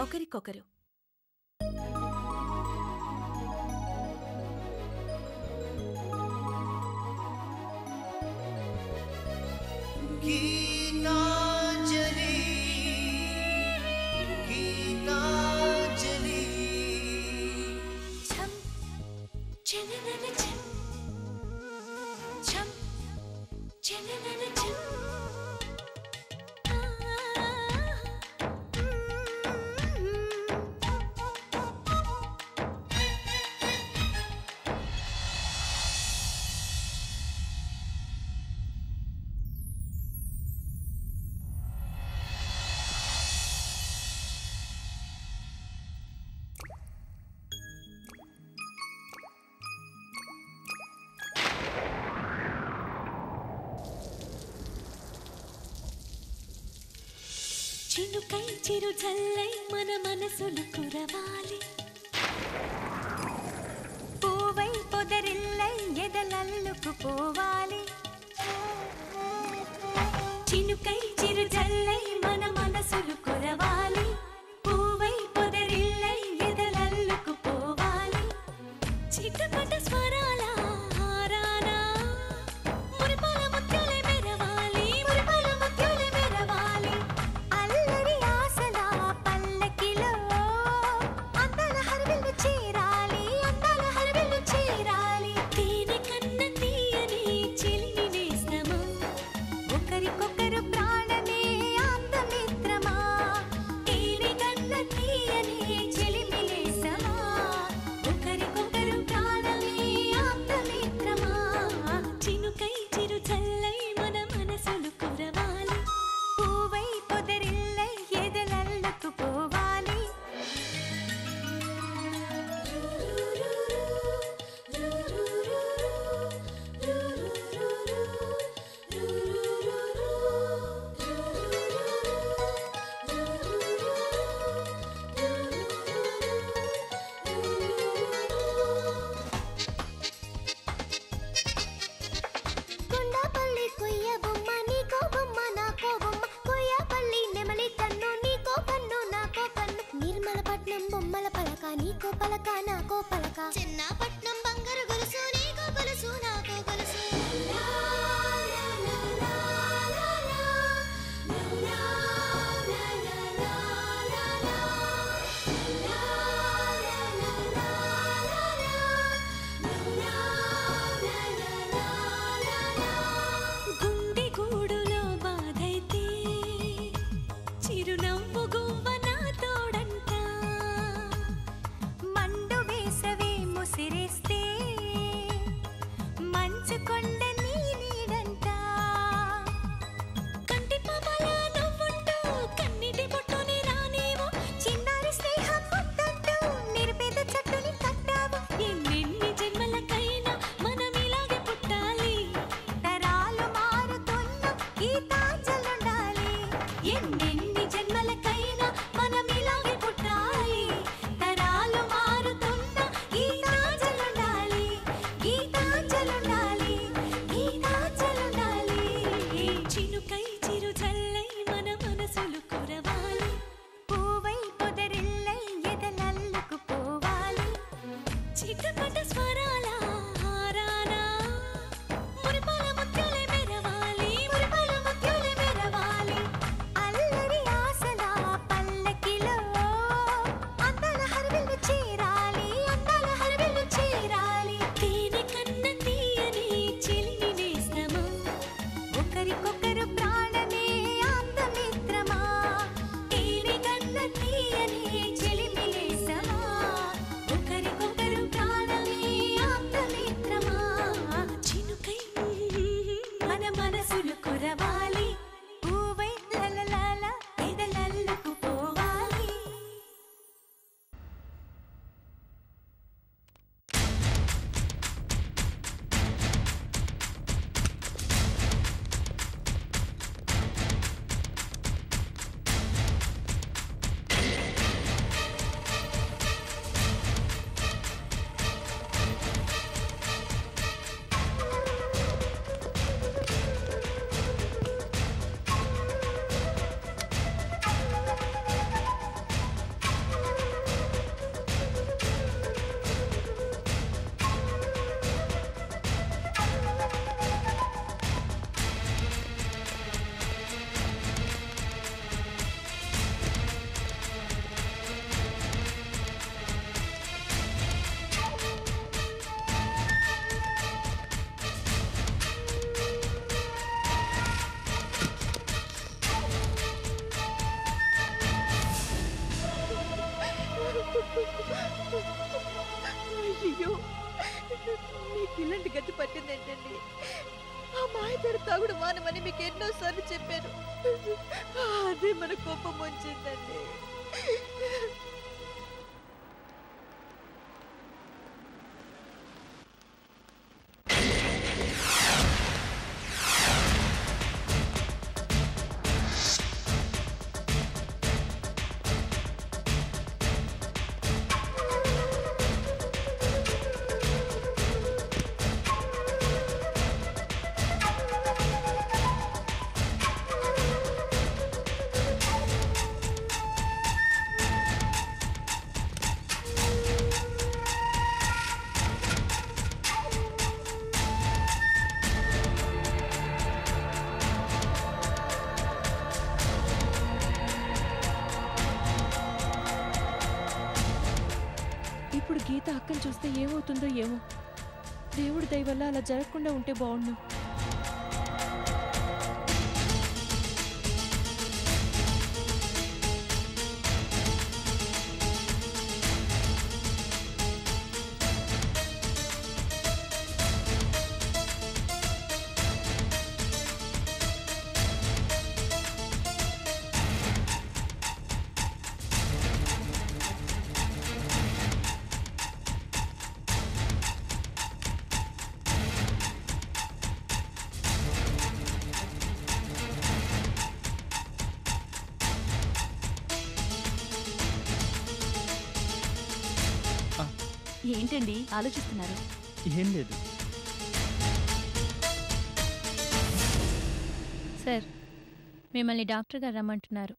ఒకరికొకరు. గీతాంజలి గీతాంజలి ఛం చననన ఛం ఛం చననన ఛం చినుకై చిరు జల్లై మన మనసులు కురవాలి, పూవై పొదరిల్లై ఎదలల్లుకు పోవాలి. చినుకై చిరు జల్లై మన మనసులు కురవాలి, పూవై పొదరిల్లై ఎదలల్లుకు పోవాలి. చిటపట స్వరాల హారానా మురిపాల ముత్యాలే మెరవాలి, మురిపాల ముత్యాలే మెరవాలి. అల్లరి ఆశల పల్లకిలో అందాల హరివిల్లు చేరాలి, అందాల హరివిల్లు చేరాలి. తేనె కన్న తీయని చిలిమి నేస్తమా, ఒకరికొకరు ప్రాణమే అందమిత్రమా. తేనె కన్న తీయని చిలిమి నేస్తమా, ఒకరికొకరు ప్రాణమే అందమిత్రమా. చినుకై చిరు చల్లై మన మనసులు కురవాలి, పూవై పొదరిల్లై ఎదలల్లుకు పోవాలి. కొండపల్లి కొయ్య బొమ్మ నీకో బొమ్మ నాకో బొమ్మ, కొయ్యపల్లి నెమలి కన్ను నీకో కన్ను నాకో కన్ను. నిర్మలపట్నం బొమ్మల పలక నీకో పలక నాకో పలక, చిన్నపట్నం బంగారు గొలుసు నీకో గొలుసు నాకో గొలుసు. గుండె గూడులో బాధైతే చిరునవ్వు గువ్వ నా తోడంట, మండు వేసవే ముసిరేస్తే మంచు కొండ నీ నీడంట. కంటి పాపల నవ్వుంటూ కన్నిటి బొట్టుని రానేమో, చిన్నారి స్నేహం ముద్దంటూ నిరుపేద చెట్టుని కట్టావు. ఎన్నెన్ని జన్మలకైనా మనం ఇలాగే పుట్టాలి, తరాలు మారుతున్న గీతాంజలుండాలి. ఎన్నెన్ని జన్మలకైనా ఇలాంటి గతి పట్టింది ఏంటండి? ఆ మాయదారి తాగుడు మానమని మీకు ఎన్నోసార్లు చెప్పాను. అదే మన కోపం వచ్చిందండి. ఇప్పుడు గీత అక్కని చూస్తే ఏమవుతుందో ఏమో. దేవుడి దయ వల్ల అలా జరగకుండా ఉంటే బాగుండు. ఏంటండి ఆలోచిస్తున్నారు? ఏం లేదు సార్, మిమ్మల్ని డాక్టర్ గారు రమ్మంటున్నారు.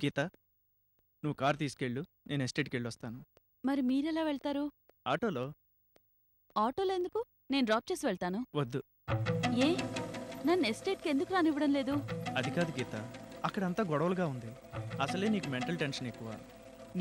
గీత, నువ్వు కార్ తీసుకెళ్ళు, నేను ఎస్టేట్కి వెళ్ళి వస్తాను. మరి మీరెలా వెళ్తారు? ఆటోలో. ఆటోలో ఎందుకు? నేను డ్రాప్ చేసి వెళ్తాను. వద్దు. ఏ, నన్ను ఎస్టేట్కి ఎందుకు రానివ్వడం లేదు? అది కాదు గీత, అక్కడంతా గొడవలుగా ఉంది. అసలే నీకు మెంటల్ టెన్షన్ ఎక్కువ.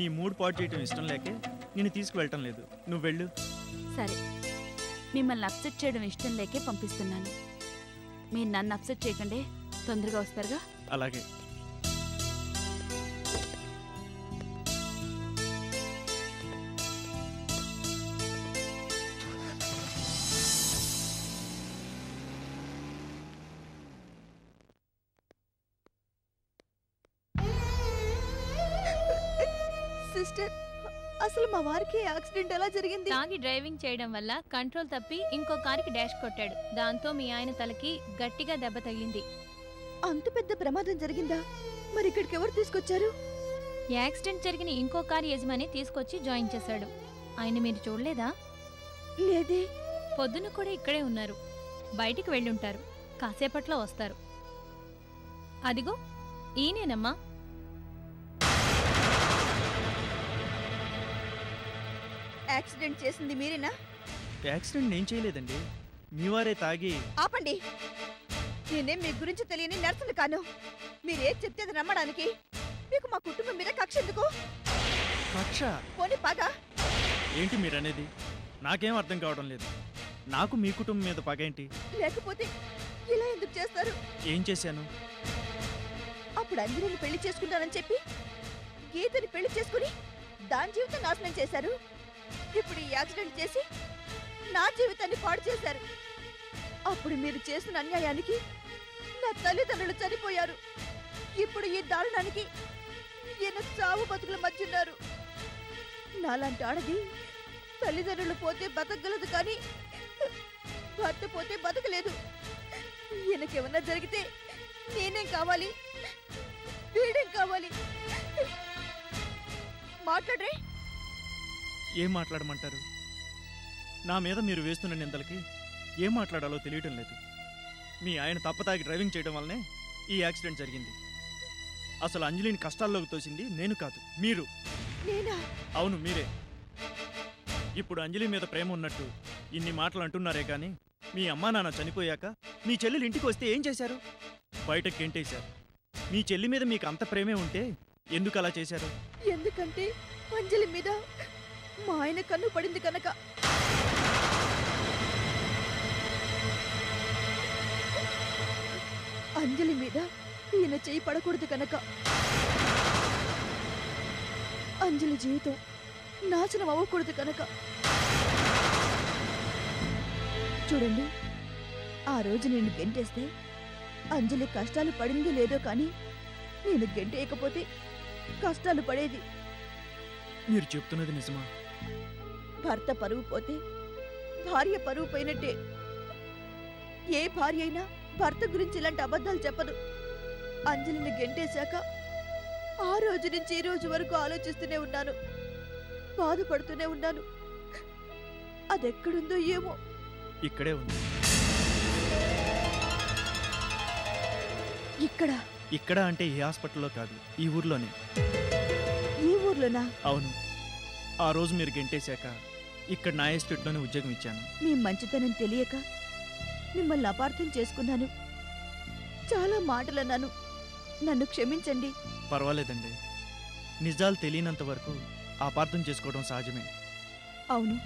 నీ మూడ్ పాటు చేయటం ఇష్టం లేకే నేను తీసుకువెళ్ళటం లేదు. నువ్వు వెళ్ళు. సరే, మిమ్మల్ని అప్సెట్ చేయడం ఇష్టం లేకే పంపిస్తున్నాను. మీరు నన్ను అప్సెట్ చేయకండి, తొందరగా వస్తారుగా. అలాగే. సిస్టర్, అసలు మా వారికి యాక్సిడెంట్ ఎలా జరిగింది? తాగి డ్రైవింగ్ చేయడం వల్ల కంట్రోల్ తప్పి ఇంకో కారుకి డాష్ కొట్టాడు. దాంతో మీ ఆయన తలకి గట్టిగా దెబ్బ తగిలింది. అంత పెద్ద ప్రమాదం జరిగిందా? మరి ఇక్కడికి ఎవరు తీసుకొచ్చారు? యాక్సిడెంట్ జరిగిన ఇంకో కారు యజమాని తీసుకొచ్చి జాయిన్ చేశాడు. ఆయన మీరు చూడలేదా? లేదే. పొద్దున కూడా ఇక్కడే ఉన్నారు. బయటికి వెళ్ళుంటారు. కాసేపట్లో వస్తారు. అదిగో ఈయనేనమ్మా. యాక్సిడెంట్ చేసింది మీరేనా? యాక్సిడెంట్ నేను చేయలేదండి, మీ వారే తాగి. ఆపండి, నేనేం మీ గురించి తెలియని నర్సులు కాను. మీరేం చెప్తే అది నమ్మడానికి మీకు మా కుటుంబం మీద కక్ష ఎందుకు? కక్ష? పోనీ పగ? ఏంటి మీరనేది? నాకేం అర్థం కావడం లేదు. నాకు మీ కుటుంబం మీద పగ ఏంటి? లేకపోతే ఇలా ఎందుకు చేస్తారు? ఏం చేశాను? అప్పుడు అంజలిని పెళ్లి చేసుకుంటానని చెప్పి గీతని పెళ్లి చేసుకుని దాని జీవితం నాశనం చేశారు. ఇప్పుడు ఈ యాక్సిడెంట్ చేసి నా జీవితాన్ని పాడు చేశారు. అప్పుడు మీరు చేసిన అన్యాయానికి నా తల్లిదండ్రులు చనిపోయారు. ఇప్పుడు ఈ దారుణానికి ఈయన చావు బతుకుల మధ్య ఉన్నారు. నాలాంటి ఆడది తల్లిదండ్రులు పోతే బతకగలదు, కానీ భర్త పోతే బతకలేదు. ఈయనకేమన్నా జరిగితే నేనేం కావాలి? వీడేం కావాలి? మాట్లాడరే. ఏం మాట్లాడమంటారు? నా మీద మీరు వేస్తున్న నిందలకి ఏం మాట్లాడాలో తెలియటం లేదు. మీ ఆయన తప్పతాగి డ్రైవింగ్ చేయడం వల్లనే ఈ యాక్సిడెంట్ జరిగింది. అసలు అంజలిని కష్టాల్లోకి తోసింది నేను కాదు, మీరు. నేనా? అవును, మీరే. ఇప్పుడు అంజలి మీద ప్రేమ ఉన్నట్టు ఇన్ని మాటలు అంటున్నారే కానీ మీ అమ్మా నాన్న చనిపోయాక మీ చెల్లెలు ఇంటికి వస్తే ఏం చేశారు? బయటకు గెంటేశారు. మీ చెల్లి మీద మీకు అంత ప్రేమే ఉంటే ఎందుకు అలా చేశారు? ఎందుకంటే అంజలి మీద మా ఆయన కన్ను పడింది కనుక. అంజలి మీద ఈయన చేయి పడకూడదు కనుక. అంజలి జీవితం నాశనం అవ్వకూడదు కనుక. చూడండి, ఆ రోజు నేను గెంటేస్తే అంజలి కష్టాలు పడిందో లేదో కానీ నేను గెంటేయకపోతే కష్టాలు పడేది. మీరు చెప్తున్నది నిజమా? భర్త పరువు పోతే భార్య పరువు పోయినట్టే. ఏ భార్య అయినా భర్త గురించి ఇలాంటి అబద్ధాలు చెప్పదు. అంజలిని గెంటేశాక ఆ రోజు నుంచి ఈ రోజు వరకు ఆలోచిస్తూనే ఉన్నాను, బాధపడుతూనే ఉన్నాను. అదెక్కడుందో ఏమో. ఇక్కడే ఉంది. ఇక్కడ అంటే ఈ హాస్పిటల్లో కాదు, ఈ ఊర్లోనే. ఈ ఊర్లోనా? అవును. ఆ రోజు మీరు గెంటేశాక ఇక్కడ నా ఎస్టేట్లోనే ఉద్యోగం ఇచ్చాను. మీ మంచితనం తెలియక మిమ్మల్ని అపార్థం చేసుకున్నాను. చాలా మాటలన్నాను. నన్ను క్షమించండి. పర్వాలేదండి. నిజాలు తెలియనంత వరకు అపార్థం చేసుకోవడం సహజమే. అవును,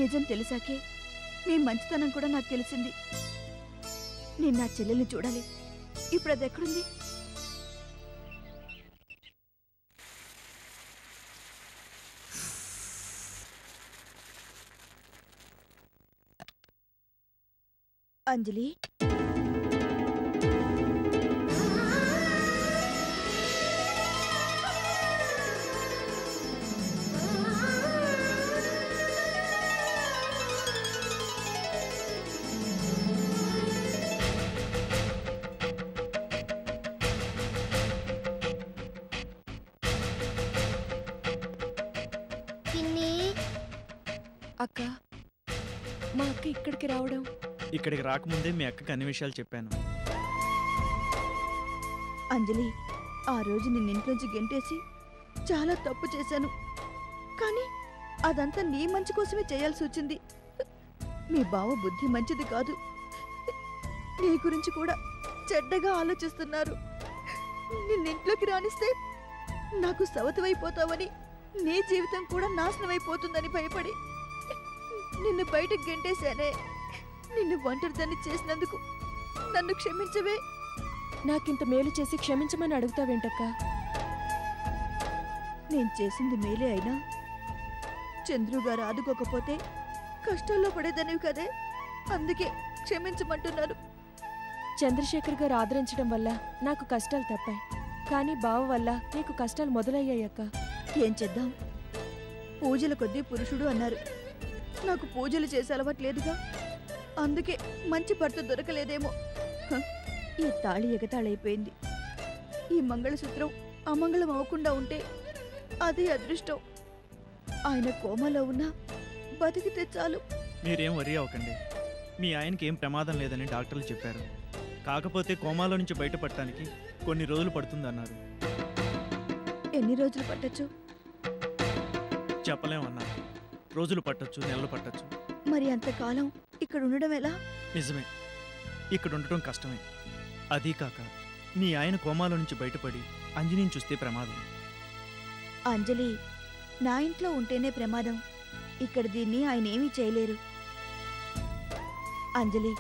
నిజం తెలిసాకే మీ మంచితనం కూడా నాకు తెలిసింది. నేను నా చెల్లెల్ని చూడాలి. ఇప్పుడు అది ఎక్కడుంది? అంజలి, అక్క, మా అక్క ఇక్కడికి రావడం? ఇక్కడికి రాకముందే మీ అక్కకి అన్ని విషయాలు చెప్పాను. అంజలి, ఆ రోజు నిన్న ఇంట్లోంచి గెంటేసి చాలా తప్పు చేశాను. కానీ అదంతా నీ మంచి కోసమే చేయాల్సి వచ్చింది. మీ బావ బుద్ధి మంచిది కాదు. నీ గురించి కూడా చెడ్డగా ఆలోచిస్తున్నారు. నిన్నింట్లోకి రానిస్తే నాకు సవతివైపోతావని, నీ జీవితం కూడా నాశనమైపోతుందని భయపడి నిన్ను బయటకు గెంటేశానే. నిన్ను ఒంటరిదాన్ని చేసినందుకు నన్ను క్షమించవే. నాకింత మేలు చేసి క్షమించమని అడుగుతావేంటక్క? నేను చేసింది మేలే అయినా చంద్రు గారు ఆదుకోకపోతే కష్టాల్లో పడేదనివి కదే. అందుకే క్షమించమంటున్నాను. చంద్రశేఖర్ గారు ఆదరించడం వల్ల నాకు కష్టాలు తప్పాయి, కానీ బావ వల్ల నీకు కష్టాలు మొదలయ్యాయక్క. ఏం చేద్దాం? పూజల కొద్దీ పురుషుడు అన్నారు. నాకు పూజలు చేసే అలవాట్లేదుగా. అందుకే మంచి భర్త దొరకలేదేమో. ఈ తాళి ఎగతాళైపోయింది. ఈ మంగళసూత్రం అమంగళం అవ్వకుండా ఉంటే అదే అదృష్టం. ఆయన కోమలో ఉన్నా బతికితే చాలు. మీరేం వరీ అవ్వకండి. మీ ఆయనకి ఏం ప్రమాదం లేదని డాక్టర్లు చెప్పారు. కాకపోతే కోమాలో నుంచి బయటపడటానికి కొన్ని రోజులు పడుతుందన్నారు. ఎన్ని రోజులు పట్టచ్చు? చెప్పలేమన్నారు. రోజులు పట్టొచ్చు, నెలలు పట్టొచ్చు. మరి అంతకాలం ఇక్కడ ఉండడం ఎలా? నిజమే, ఇక్కడ ఉండటం కష్టమే. అదీ కాక మీ ఆయన కోమాలో నుంచి బయటపడి అంజలిని చూస్తే ప్రమాదం. అంజలి నా ఇంట్లో ఉంటేనే ప్రమాదం. ఇక్కడ దీన్ని ఆయన ఏమీ చేయలేరు. అంజలి,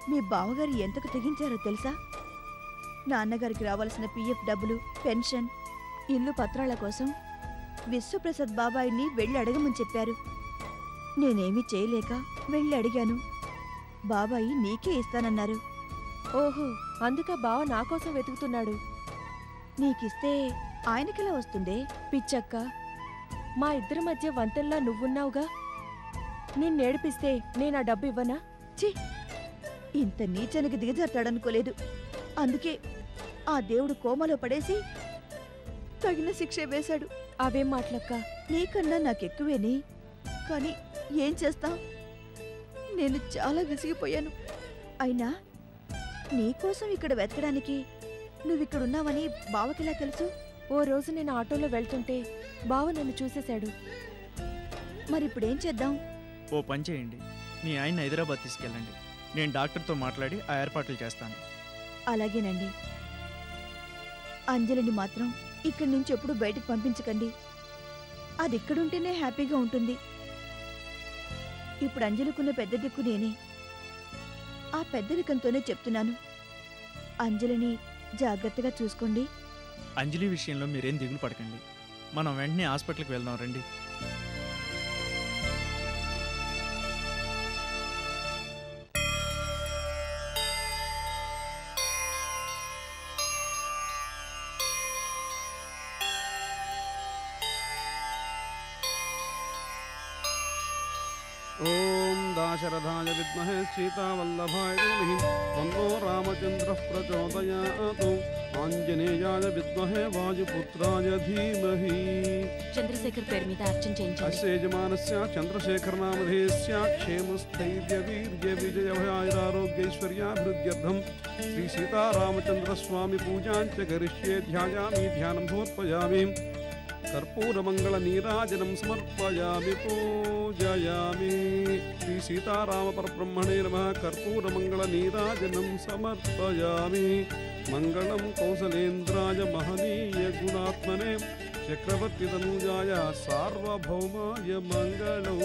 మీ బావగారు ఎంతకు తెగించారో తెలుసా? నాన్నగారికి రావాల్సిన పిఎఫ్ డబ్బులు, పెన్షన్, ఇల్లు పత్రాల కోసం విశ్వప్రసాద్ బాబాయిని వెళ్ళి అడగమని చెప్పారు. నేనేమీ చేయలేక వెళ్ళి అడిగాను. బాబాయి నీకే ఇస్తానన్నారు. ఓహో, అందుక బావ నా కోసం వెతుకుతున్నాడు. నీకిస్తే ఆయనకెలా వస్తుందే? పిచ్చక్క, మా ఇద్దరి మధ్య వంతెల్లా నువ్వున్నావుగా. నిన్నేడిపిస్తే నేనా డబ్బు ఇవ్వనా? ఛీ, ఇంత నీచానికి దిగజారుతాడనుకోలేదు. అందుకే ఆ దేవుడు కోమలో పడేసి తగిన శిక్షే వేశాడు. అవేం మాటలక్క? నీకన్నా నాకెక్కువేని. కానీ ఏం చేస్తా? నేను చాలా విసిగిపోయాను. అయినా నీకోసం ఇక్కడ వెతకడానికి నువ్విక్కడున్నావని బావకిలా తెలుసు? ఓ రోజు నేను ఆటోలో వెళ్తుంటే బావ నన్ను చూసేశాడు. మరిప్పుడేం చేద్దాం? ఓ పని చేయండి, మీ ఆయన హైదరాబాద్ తీసుకెళ్ళండి. నేను డాక్టర్తో మాట్లాడి ఆ ఏర్పాట్లు చేస్తాను. అలాగేనండి. అంజలిని మాత్రం ఇక్కడి నుంచి ఎప్పుడు బయటకు పంపించకండి. అది ఇక్కడుంటేనే హ్యాపీగా ఉంటుంది. ఇప్పుడు అంజలికున్న పెద్ద దిక్కు నేనే. ఆ పెద్దరికంతోనే చెప్తున్నాను, అంజలిని జాగ్రత్తగా చూసుకోండి. అంజలి విషయంలో మీరేం దిగులు పడకండి. మనం వెంటనే హాస్పిటల్కి వెళ్దాం రండి. ఓం దాశరథాయ విద్మహే సీతావల్లభాయ ధీమహి తన్నో రామచంద్రః ప్రచోదయాత్. ఆంజనేయాయ విద్మహే వాయుపుత్రాయ ధీమహి. చంద్రశేఖర్ పేరు మీద అర్చన చేయించండి. అస్య యజమానస్య చంద్రశేఖరనామధేయస్య క్షేమస్థైర్య వీర్యజయభయారోగ్యైశ్వర్యాభివృద్ధ్యర్థం శ్రీ సీతారామచంద్రస్వామి పూజాంచ కరిష్యే. ధ్యాయామి ధ్యానం సమర్పయామి. కర్పూరమంగళ నీరాజనం సమర్పయామి పూజయామి. శ్రీ సీతారామ పరబ్రహ్మణే నమః. కర్పూరమంగళ నీరాజనం సమర్పయామి. మంగళం కౌసలేంద్రాయ మహనీయ గుణాత్మనే చక్రవర్తి తనూజాయ సార్వభౌమాయ మంగళం.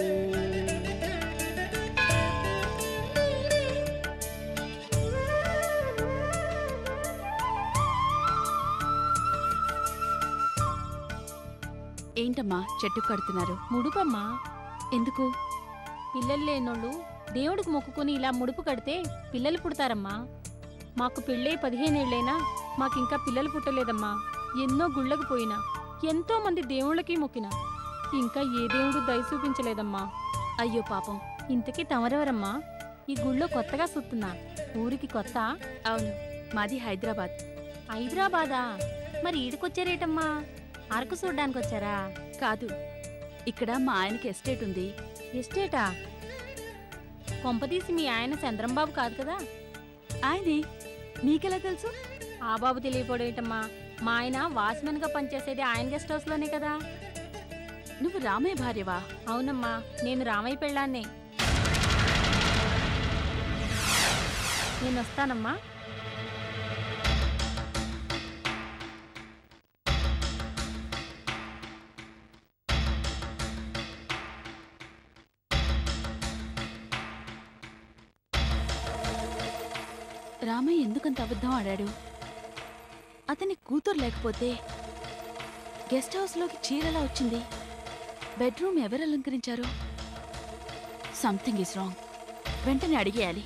ఏంటమ్మా చెట్టు కడుతున్నారు? ముడుపమ్మా. ఎందుకు? పిల్లలు లేనోళ్ళు దేవుడికి మొక్కుకొని ఇలా ముడుపు కడితే పిల్లలు పుడతారమ్మా. మాకు పెళ్ళే 15 ఏళ్ళైనా మాకింకా పిల్లలు పుట్టలేదమ్మా. ఎన్నో గుళ్ళకు పోయినా, ఎంతో మంది దేవుళ్ళకి మొక్కినా ఇంకా ఏ దేవుడు దయ చూపించలేదమ్మా. అయ్యో పాపం. ఇంతకీ తమరెవరమ్మా? ఈ గుళ్ళో కొత్తగా సుత్తున్నా. ఊరికి కొత్త? అవును, మాది హైదరాబాద్. హైదరాబాదా? మరి ఈడికొచ్చారేటమ్మా? అరకు చూడ్డానికి వచ్చారా? కాదు, ఇక్కడ మా ఆయనకి ఎస్టేట్ ఉంది. ఎస్టేటా? కొంపదీసి మీ ఆయన చంద్రంబాబు కాదు కదా? ఆయనే. మీకెలా తెలుసు? ఆ బాబు తెలియపోడేటమ్మా. మా ఆయన వాచ్మెన్ గా పనిచేసేది ఆయన గెస్ట్ హౌస్ లోనే కదా. నువ్వు రామయ్య భార్యవా? అవునమ్మా, నేను రామయ్య పెళ్ళాన్నే. నేను వస్తానమ్మా. రామయ్య ఎందుకంత అబద్ధం ఆడాడు? అతని కూతురు లేకపోతే గెస్ట్ హౌస్లోకి చీరలా వచ్చింది. బెడ్రూమ్ ఎవరు అలంకరించారు? Something is wrong. వెంటనే అడిగేయాలి.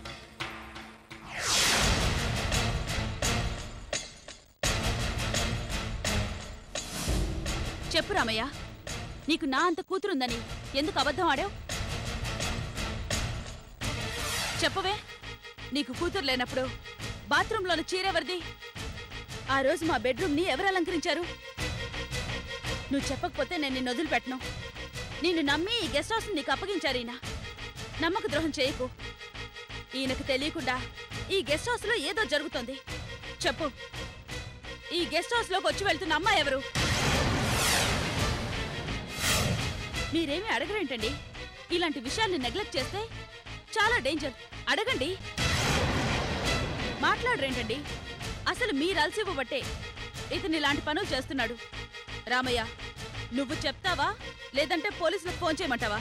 చెప్పు రామయ్య, నీకు నా అంత కూతురుందని ఎందుకు అబద్ధం ఆడావు? చెప్పవే. నీకు కూతురు లేనప్పుడు బాత్రూంలోని చీరెవరిది? ఆ రోజు మా బెడ్రూమ్ని ఎవరు అలంకరించారు? నువ్వు చెప్పకపోతే నేను నిన్ను వదిలిపెట్టను. నిన్ను నమ్మి ఈ గెస్ట్ హౌస్ని నీకు అప్పగించారు ఈయన. నమ్మక ద్రోహం చేయకు. ఈయనకు తెలియకుండా ఈ గెస్ట్ హౌస్లో ఏదో జరుగుతోంది. చెప్పు, ఈ గెస్ట్ హౌస్లోకి వచ్చి వెళ్తున్న అమ్మాయి ఎవరు? మీరేమీ అడగరేంటండి? ఇలాంటి విషయాల్ని నెగ్లెక్ట్ చేస్తే చాలా డేంజర్. అడగండి. మాట్లాడరేంటండి? అసలు మీరు అలసివ్వబట్టే ఇతను ఇలాంటి పనులు చేస్తున్నాడు. రామయ్య, నువ్వు చెప్తావా లేదంటే పోలీసులకు ఫోన్ చేయమంటావా?